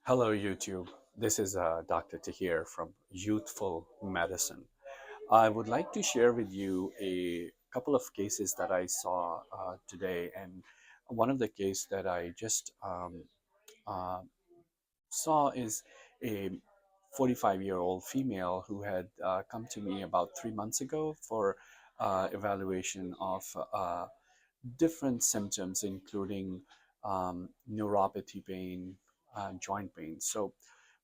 Hello, YouTube. This is Dr. Tahir from Youthful Medicine. I would like to share with you a couple of cases that I saw today, and one of the cases that I just uh, saw is a 45-year-old female who had come to me about 3 months ago for evaluation of different symptoms, including neuropathy pain, joint pain. So,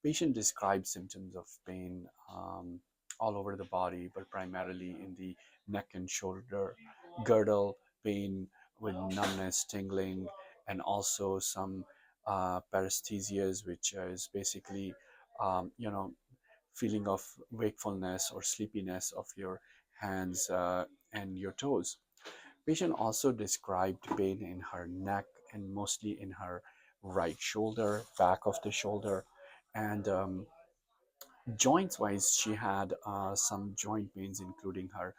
patient described symptoms of pain all over the body, but primarily in the neck and shoulder, girdle pain with numbness, tingling, and also some paresthesias, which is basically, feeling of wakefulness or sleepiness of your hands and your toes. Patient also described pain in her neck and mostly in her right shoulder, back of the shoulder, and joints wise, she had some joint pains, including her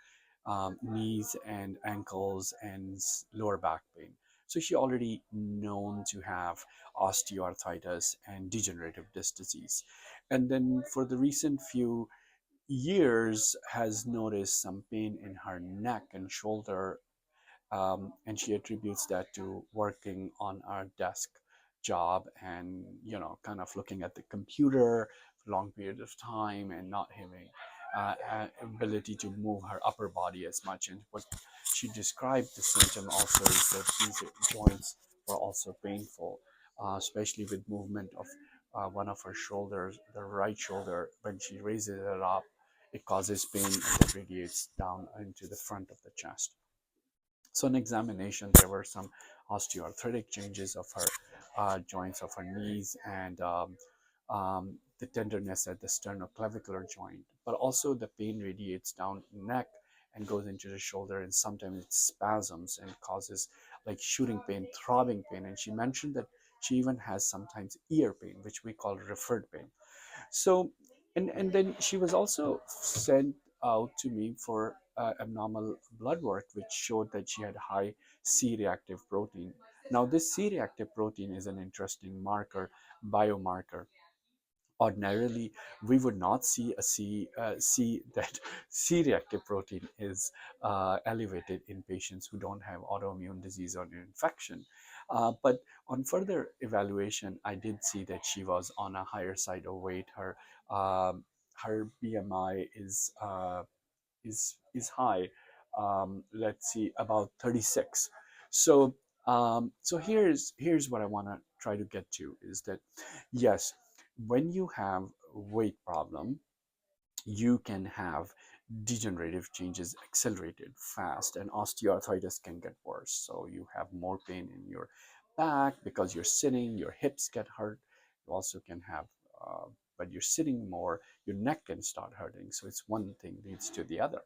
knees and ankles and lower back pain. So she already known to have osteoarthritis and degenerative disc disease. And then for the recent few years has noticed some pain in her neck and shoulder, and she attributes that to working on our desk job and kind of looking at the computer for long period of time and not having ability to move her upper body as much. And what she described the symptom also is that these joints were also painful, especially with movement of one of her shoulders, the right shoulder. When she raises it up, it causes pain and it radiates down into the front of the chest. So, in examination, there were some osteoarthritic changes of her joints of her knees and the tenderness at the sternoclavicular joint. But also, the pain radiates down neck and goes into the shoulder, and sometimes it spasms and causes like shooting pain, throbbing pain. And she mentioned that she even has sometimes ear pain, which we call referred pain. So, and then she was also sent out to me for abnormal blood work, which showed that she had high C-reactive protein. Now, this C-reactive protein is an interesting marker, biomarker. Ordinarily, we would not see that C-reactive protein is elevated in patients who don't have autoimmune disease or infection. But on further evaluation, I did see that she was on a higher side of weight. Her BMI is high. Let's see, about 36. So here's what I want to try to get to is that yes, when you have weight problem, you can have degenerative changes accelerated fast, and osteoarthritis can get worse. So you have more pain in your back because you're sitting, your hips get hurt. You also can have, but you're sitting more, your neck can start hurting. So it's one thing leads to the other.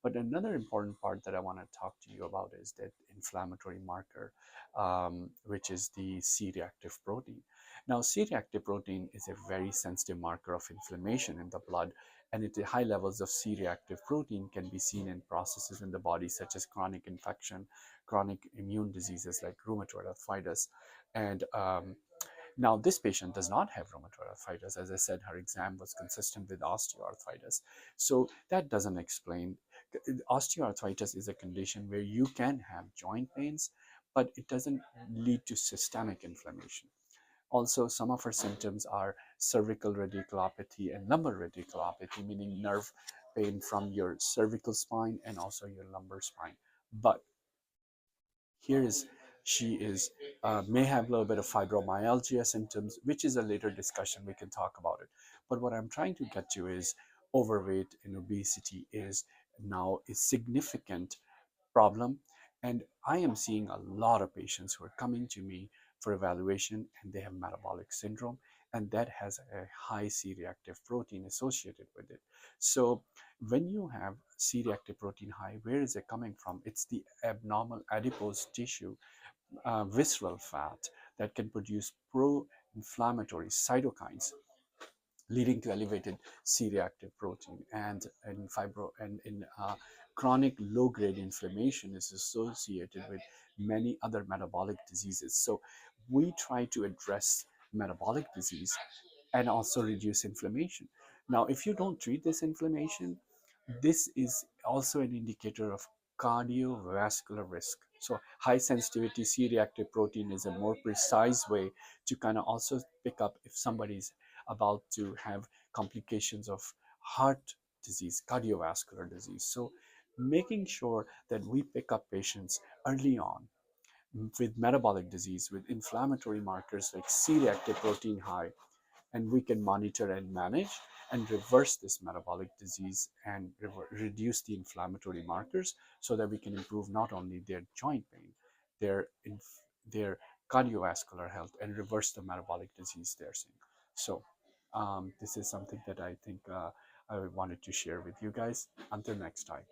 But another important part that I want to talk to you about is that inflammatory marker, which is the C-reactive protein. Now, C-reactive protein is a very sensitive marker of inflammation in the blood, and at high levels of C-reactive protein can be seen in processes in the body such as chronic infection, chronic immune diseases like rheumatoid arthritis. And now this patient does not have rheumatoid arthritis. As I said, her exam was consistent with osteoarthritis. So that doesn't explain. Osteoarthritis is a condition where you can have joint pains, but it doesn't lead to systemic inflammation. Also, some of her symptoms are cervical radiculopathy and lumbar radiculopathy, meaning nerve pain from your cervical spine and also your lumbar spine. But here is she is may have a little bit of fibromyalgia symptoms, which is a later discussion. We can talk about it. But what I'm trying to get to is overweight and obesity is now a significant problem. And I am seeing a lot of patients who are coming to me for evaluation and they have metabolic syndrome, and that has a high C-reactive protein associated with it. So when you have C-reactive protein high, where is it coming from? It's the abnormal adipose tissue, visceral fat that can produce pro-inflammatory cytokines, leading to elevated C-reactive protein, and in fibro and in chronic low-grade inflammation is associated with many other metabolic diseases. So we try to address metabolic disease, and also reduce inflammation. Now, if you don't treat this inflammation, this is also an indicator of cardiovascular risk. So high sensitivity C-reactive protein is a more precise way to kind of also pick up if somebody's about to have complications of heart disease, cardiovascular disease. So making sure that we pick up patients early on with metabolic disease, with inflammatory markers like C-reactive protein high, and we can monitor and manage and reverse this metabolic disease and reduce the inflammatory markers so that we can improve not only their joint pain, their their cardiovascular health, and reverse the metabolic disease they're seeing. So this is something that I think I wanted to share with you guys. Until next time.